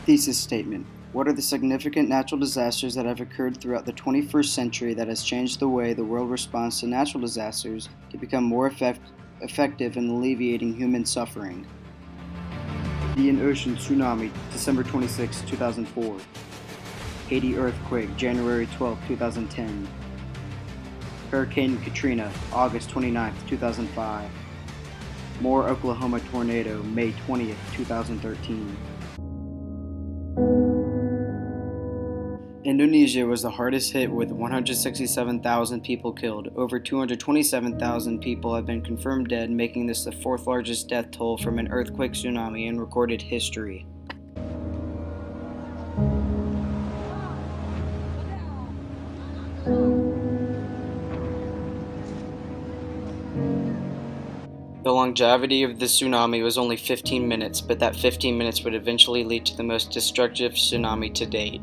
Thesis statement. What are the significant natural disasters that have occurred throughout the 21st century that has changed the way the world responds to natural disasters to become more effective in alleviating human suffering? Indian Ocean tsunami, December 26, 2004. Haiti earthquake, January 12, 2010. Hurricane Katrina, August 29, 2005. Moore, Oklahoma tornado, May 20, 2013. Indonesia was the hardest hit with 167,000 people killed. Over 227,000 people have been confirmed dead, making this the fourth largest death toll from an earthquake tsunami in recorded history. The longevity of the tsunami was only 15 minutes, but that 15 minutes would eventually lead to the most destructive tsunami to date.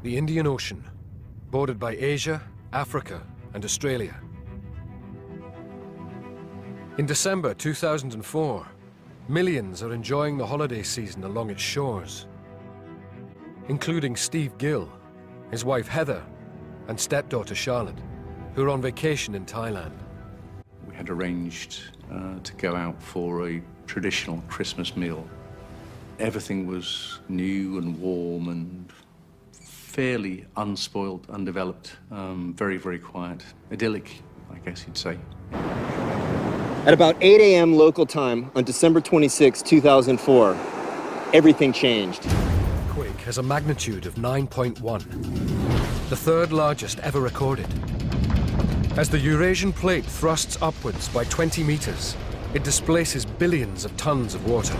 The Indian Ocean, bordered by Asia, Africa, and Australia. In December 2004, millions are enjoying the holiday season along its shores, including Steve Gill, his wife Heather, and stepdaughter Charlotte, who are on vacation in Thailand. We had arranged to go out for a traditional Christmas meal. Everything was new and warm and fairly unspoiled, undeveloped, very, very quiet, idyllic, I guess you'd say. At about 8 a.m. local time on December 26, 2004, everything changed. The quake has a magnitude of 9.1, the third largest ever recorded. As the Eurasian plate thrusts upwards by 20 meters, it displaces billions of tons of water.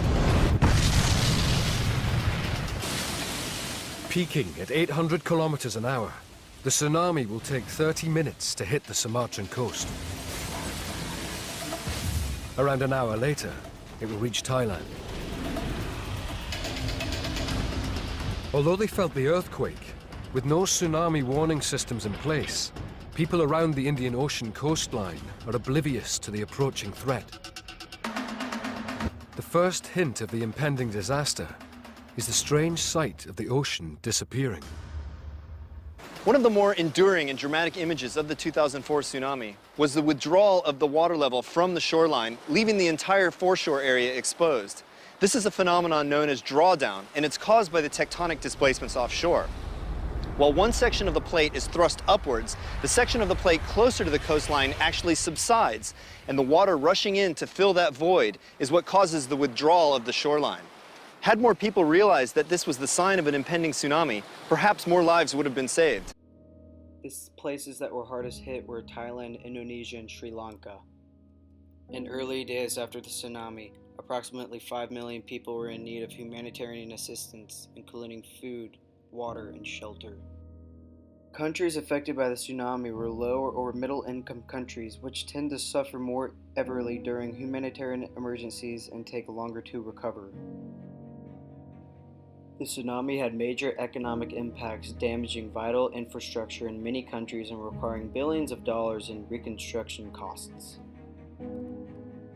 Peaking at 800 kilometers an hour, the tsunami will take 30 minutes to hit the Sumatran coast. Around an hour later, it will reach Thailand. Although they felt the earthquake, with no tsunami warning systems in place, people around the Indian Ocean coastline are oblivious to the approaching threat. The first hint of the impending disaster is the strange sight of the ocean disappearing. One of the more enduring and dramatic images of the 2004 tsunami was the withdrawal of the water level from the shoreline, leaving the entire foreshore area exposed. This is a phenomenon known as drawdown, and it's caused by the tectonic displacements offshore. While one section of the plate is thrust upwards, the section of the plate closer to the coastline actually subsides, and the water rushing in to fill that void is what causes the withdrawal of the shoreline. Had more people realized that this was the sign of an impending tsunami, perhaps more lives would have been saved. The places that were hardest hit were Thailand, Indonesia, and Sri Lanka. In early days after the tsunami, approximately 5 million people were in need of humanitarian assistance, including food, water, and shelter. Countries affected by the tsunami were lower or middle income countries, which tend to suffer more heavily during humanitarian emergencies and take longer to recover. The tsunami had major economic impacts, damaging vital infrastructure in many countries and requiring billions of dollars in reconstruction costs.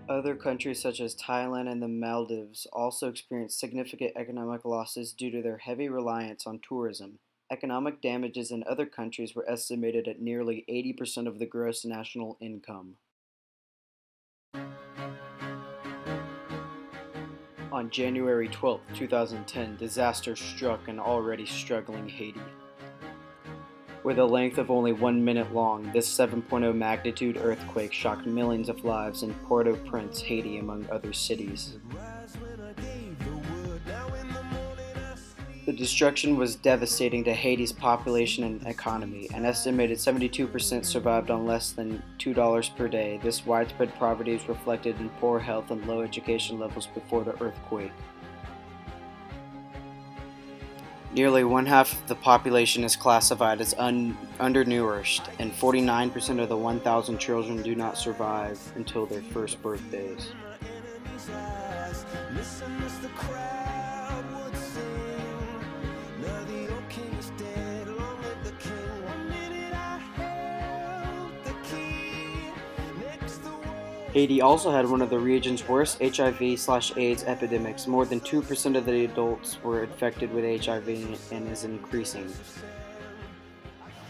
Other countries such as Thailand and the Maldives also experienced significant economic losses due to their heavy reliance on tourism. Economic damages in other countries were estimated at nearly 80% of the gross national income. On January 12, 2010, disaster struck an already struggling Haiti. With a length of only 1 minute long, this 7.0 magnitude earthquake shocked millions of lives in Port-au-Prince, Haiti, among other cities. The destruction was devastating to Haiti's population and economy. An estimated 72% survived on less than $2 per day. This widespread poverty is reflected in poor health and low education levels before the earthquake. Nearly one-half of the population is classified as undernourished, and 49% of the 1,000 children do not survive until their first birthdays. Haiti also had one of the region's worst HIV/AIDS epidemics. More than 2% of the adults were infected with HIV and is increasing.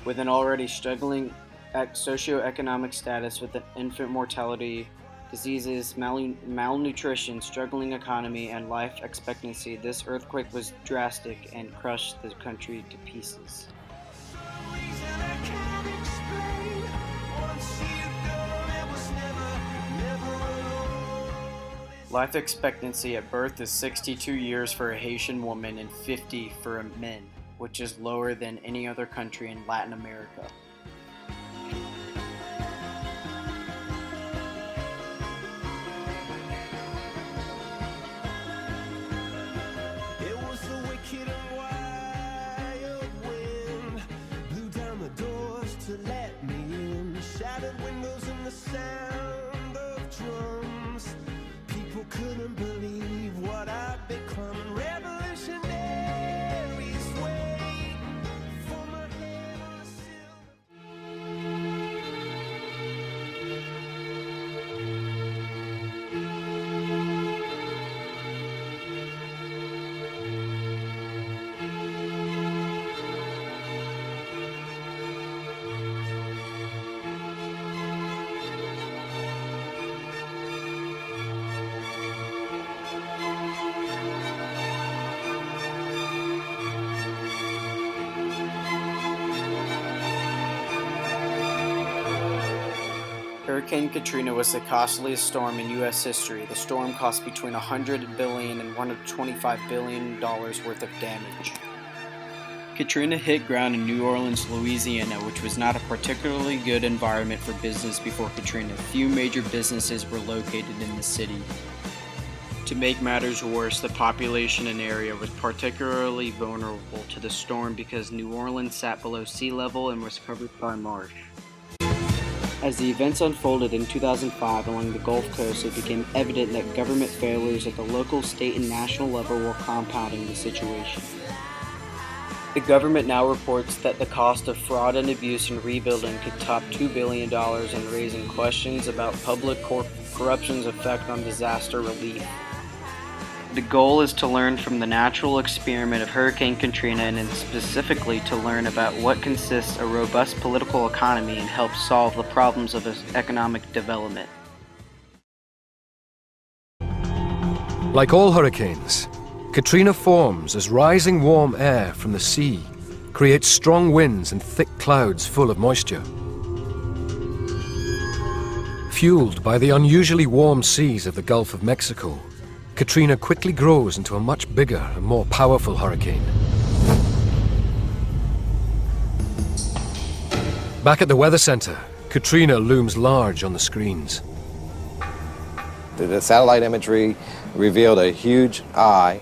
With an already struggling socioeconomic status with infant mortality, diseases, malnutrition, struggling economy, and life expectancy, this earthquake was drastic and crushed the country to pieces. Life expectancy at birth is 62 years for a Haitian woman and 50 for men, which is lower than any other country in Latin America. It was the wicked and wild wind, blew down the doors to let me in, shattered windows and the sound of drums. People couldn't believe what I'd become. Revolutionaries wait for my head on a silver. Hurricane Katrina was the costliest storm in U.S. history. The storm cost between $100 billion and $125 billion worth of damage. Katrina hit ground in New Orleans, Louisiana, which was not a particularly good environment for business before Katrina. Few major businesses were located in the city. To make matters worse, the population and area was particularly vulnerable to the storm because New Orleans sat below sea level and was covered by marsh. As the events unfolded in 2005 along the Gulf Coast, it became evident that government failures at the local, state, and national level were compounding the situation. The government now reports that the cost of fraud and abuse in rebuilding could top $2 billion and raising questions about public corruption's effect on disaster relief. The goal is to learn from the natural experiment of Hurricane Katrina and specifically to learn about what consists a robust political economy and help solve the problems of economic development. Like all hurricanes, Katrina forms as rising warm air from the sea creates strong winds and thick clouds full of moisture. Fueled by the unusually warm seas of the Gulf of Mexico, Katrina quickly grows into a much bigger and more powerful hurricane. Back at the Weather Center, Katrina looms large on the screens. The satellite imagery revealed a huge eye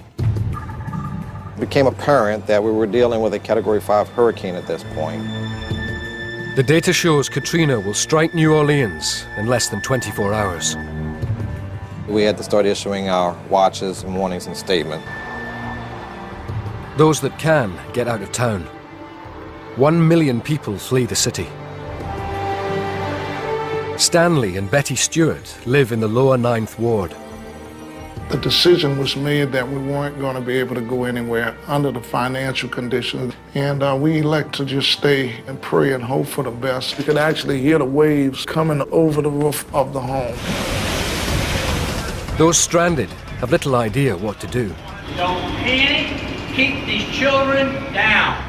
became apparent that we were dealing with a Category 5 hurricane at this point. The data shows Katrina will strike New Orleans in less than 24 hours. We had to start issuing our watches and warnings and statement. Those that can get out of town. 1 million people flee the city. Stanley and Betty Stewart live in the lower 9th Ward. The decision was made that we weren't going to be able to go anywhere under the financial conditions, and we elect to just stay and pray and hope for the best. You could actually hear the waves coming over the roof of the home. Those stranded have little idea what to do. Don't panic, keep these children down.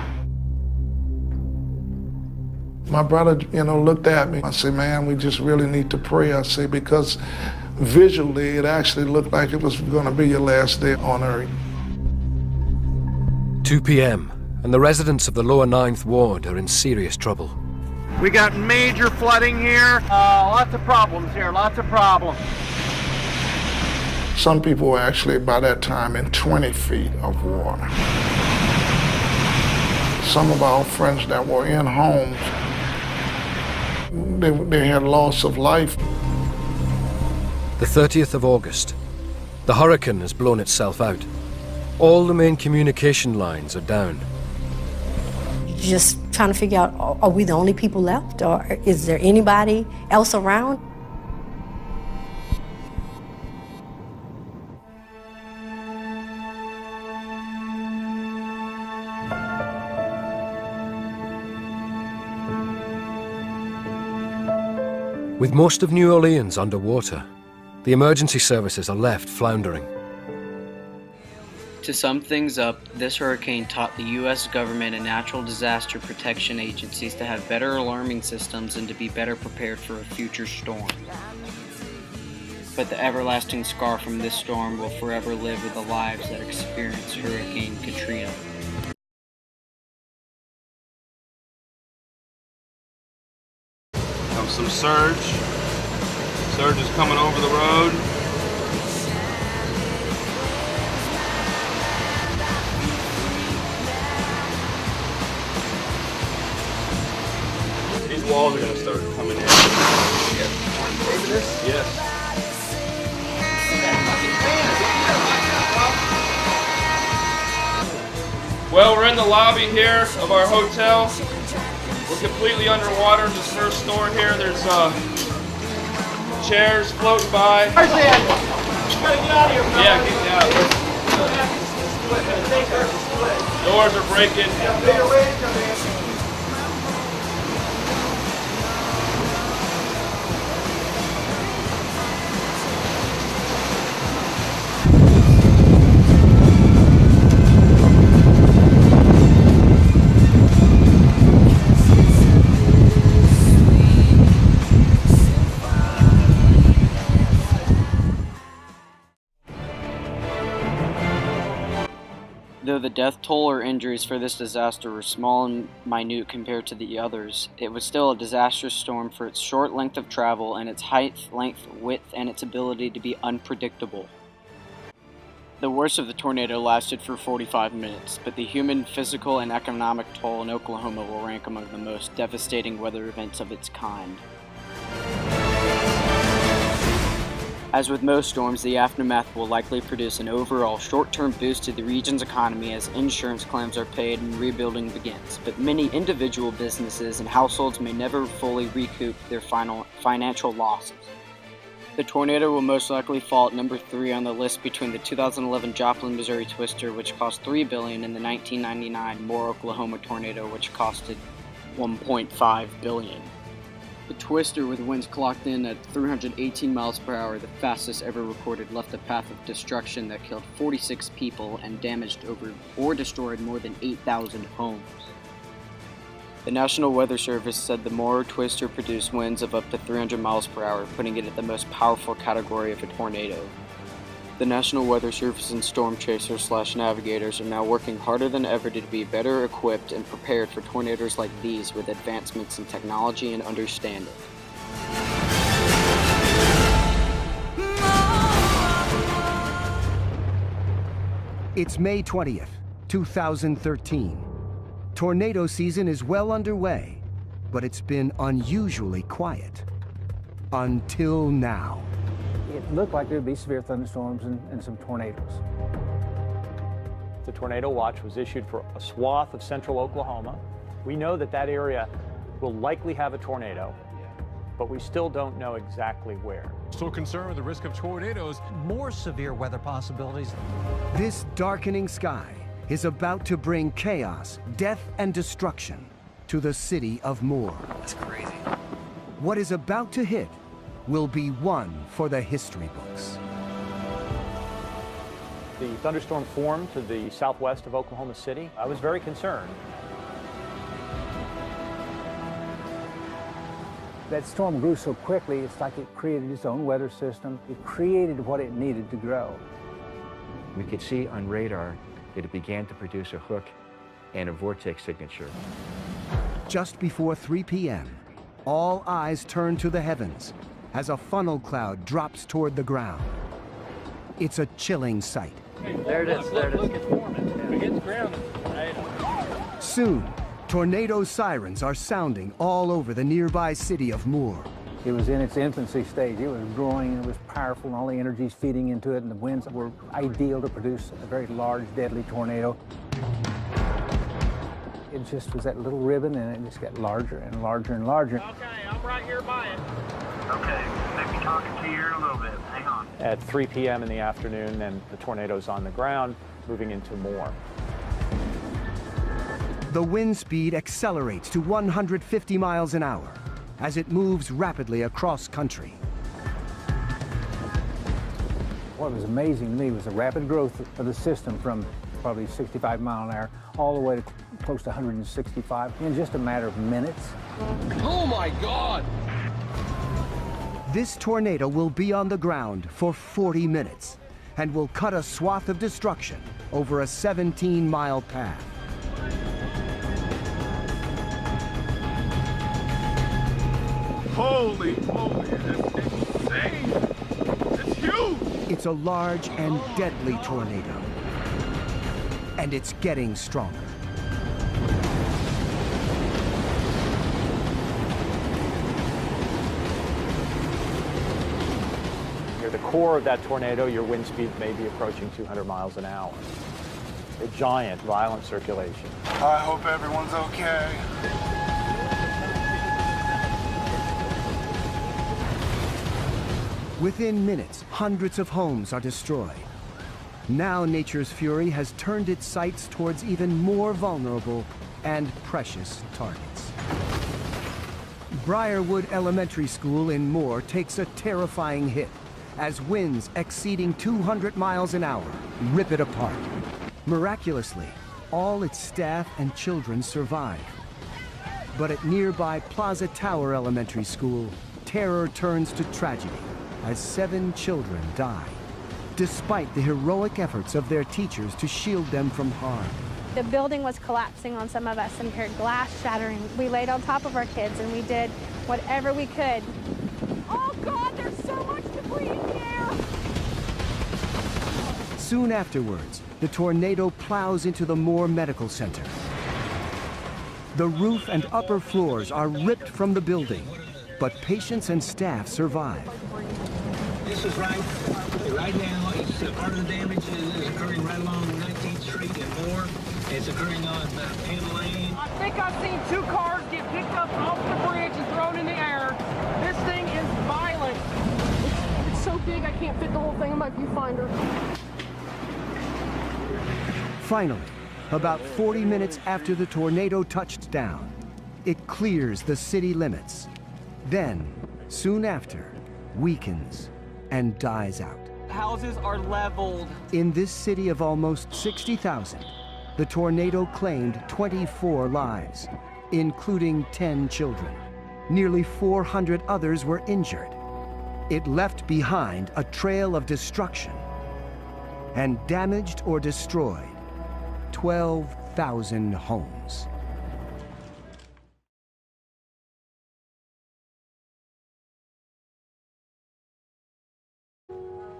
My brother, looked at me. I said, man, we just really need to pray. I say, because visually, it actually looked like it was going to be your last day on earth. 2 p.m., and the residents of the lower 9th Ward are in serious trouble. We got major flooding here. Lots of problems here, lots of problems. Some people were actually, by that time, in 20 feet of water. Some of our friends that were in homes, they had loss of life. The 30th of August. The hurricane has blown itself out. All the main communication lines are down. Just trying to figure out, are we the only people left, or is there anybody else around? With most of New Orleans underwater, the emergency services are left floundering. To sum things up, this hurricane taught the U.S. government and natural disaster protection agencies to have better alarming systems and to be better prepared for a future storm. But the everlasting scar from this storm will forever live with the lives that experienced Hurricane Katrina. Some surge. Surge is coming over the road. These walls are going to start coming in. Yes. Well, we're in the lobby here of our hotel. We're completely underwater in this first store here. There's chairs floating by. Yeah, get out. Doors are breaking. Though the death toll or injuries for this disaster were small and minute compared to the others, it was still a disastrous storm for its short length of travel and its height, length, width, and its ability to be unpredictable. The worst of the tornado lasted for 45 minutes, but the human, physical, and economic toll in Oklahoma will rank among the most devastating weather events of its kind. As with most storms, the aftermath will likely produce an overall short-term boost to the region's economy as insurance claims are paid and rebuilding begins, but many individual businesses and households may never fully recoup their financial losses. The tornado will most likely fall at number 3 on the list between the 2011 Joplin, Missouri twister, which cost $3 billion, and the 1999 Moore, Oklahoma tornado, which costed $1.5 billion. The twister, with winds clocked in at 318 miles per hour, the fastest ever recorded, left a path of destruction that killed 46 people and damaged or destroyed more than 8,000 homes. The National Weather Service said the Moore twister produced winds of up to 300 miles per hour, putting it at the most powerful category of a tornado. The National Weather Service and storm chasers / navigators are now working harder than ever to be better equipped and prepared for tornadoes like these with advancements in technology and understanding. It's May 20th, 2013. Tornado season is well underway, but it's been unusually quiet. Until now. It looked like there would be severe thunderstorms and some tornadoes. The tornado watch was issued for a swath of central Oklahoma. We know that that area will likely have a tornado, but we still don't know exactly where. So concerned with the risk of tornadoes. More severe weather possibilities. This darkening sky is about to bring chaos, death, and destruction to the city of Moore. That's crazy. What is about to hit will be one for the history books. The thunderstorm formed to the southwest of Oklahoma City. I was very concerned. That storm grew so quickly, it's like it created its own weather system. It created what it needed to grow. We could see on radar that it began to produce a hook and a vortex signature. Just before 3 p.m., all eyes turn to the heavens as a funnel cloud drops toward the ground. It's a chilling sight. There it is, there it is. Look, it's forming. It gets grounded. Soon, tornado sirens are sounding all over the nearby city of Moore. It was in its infancy stage. It was growing, and it was powerful, and all the energy's feeding into it, and the winds were ideal to produce a very large, deadly tornado. It just was that little ribbon, and it just got larger and larger and larger. Okay, I'm right here by it. Okay, maybe talking to you here in a little bit. Hang on. At 3 p.m. in the afternoon, then the tornado's on the ground, moving into Moore. The wind speed accelerates to 150 miles an hour as it moves rapidly across country. What was amazing to me was the rapid growth of the system from probably 65 mile an hour all the way to close to 165 in just a matter of minutes. Oh my God! This tornado will be on the ground for 40 minutes and will cut a swath of destruction over a 17-mile path. Holy moly, that's insane! It's huge! It's a large and deadly tornado, and it's getting stronger. Near the core of that tornado, your wind speed may be approaching 200 miles an hour. A giant, violent circulation. I hope everyone's okay. Within minutes, hundreds of homes are destroyed. Now nature's fury has turned its sights towards even more vulnerable and precious targets. Briarwood Elementary School in Moore takes a terrifying hit as winds exceeding 200 miles an hour rip it apart. Miraculously, all its staff and children survive. But at nearby Plaza Tower Elementary School, terror turns to tragedy as 7 children die, despite the heroic efforts of their teachers to shield them from harm. The building was collapsing on some of us and we heard glass shattering. We laid on top of our kids and we did whatever we could. Oh God, there's so much debris in the air! Soon afterwards, the tornado plows into the Moore Medical Center. The roof and upper floors are ripped from the building, but patients and staff survive. This is right now, it's part of the damage is occurring right along 19th Street and Moore. It's occurring on Penn Lane. I think I've seen 2 cars get picked up off the bridge and thrown in the air. This thing is violent. It's so big I can't fit the whole thing in my viewfinder. Finally, about 40 minutes after the tornado touched down, it clears the city limits. Then, soon after, weakens and dies out. Houses are leveled. In this city of almost 60,000, the tornado claimed 24 lives, including 10 children. Nearly 400 others were injured. It left behind a trail of destruction and damaged or destroyed 12,000 homes.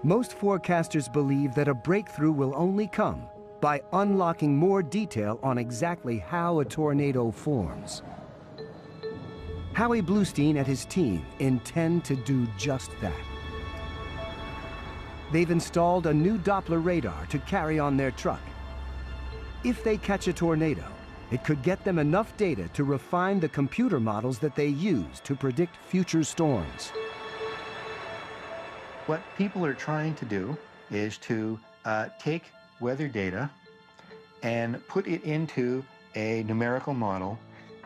Most forecasters believe that a breakthrough will only come by unlocking more detail on exactly how a tornado forms. Howie Bluestein and his team intend to do just that. They've installed a new Doppler radar to carry on their truck. If they catch a tornado, it could get them enough data to refine the computer models that they use to predict future storms. What people are trying to do is to take weather data and put it into a numerical model,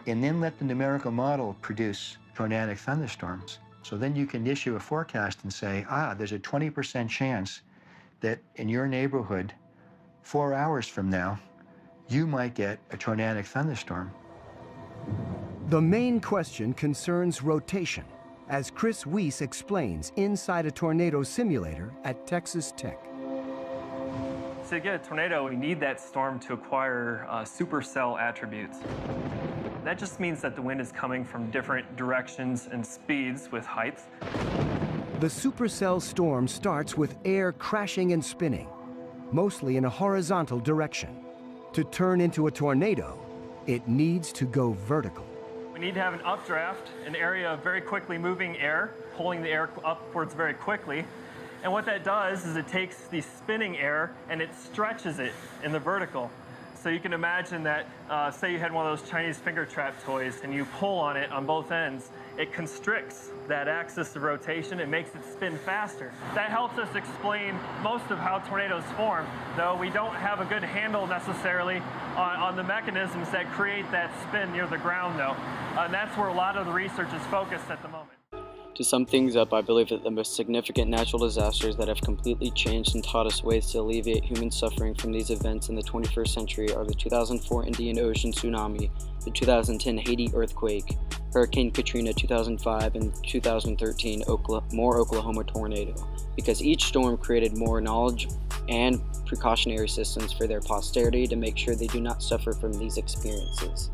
and then let the numerical model produce tornadic thunderstorms. So then you can issue a forecast and say, there's a 20% chance that in your neighborhood, 4 hours from now, you might get a tornadic thunderstorm. The main question concerns rotation, as Chris Weiss explains inside a tornado simulator at Texas Tech. To get a tornado, we need that storm to acquire supercell attributes. That just means that the wind is coming from different directions and speeds with heights. The supercell storm starts with air crashing and spinning, mostly in a horizontal direction. To turn into a tornado, it needs to go vertical. We need to have an updraft, an area of very quickly moving air, pulling the air upwards very quickly. And what that does is it takes the spinning air and it stretches it in the vertical. So you can imagine that, say you had one of those Chinese finger trap toys and you pull on it on both ends, it constricts that axis of rotation and makes it spin faster. That helps us explain most of how tornadoes form, though we don't have a good handle necessarily on the mechanisms that create that spin near the ground though. And that's where a lot of the research is focused at the moment. To sum things up, I believe that the most significant natural disasters that have completely changed and taught us ways to alleviate human suffering from these events in the 21st century are the 2004 Indian Ocean tsunami, the 2010 Haiti earthquake, Hurricane Katrina 2005, and 2013 Oklahoma tornado, because each storm created more knowledge and precautionary systems for their posterity to make sure they do not suffer from these experiences.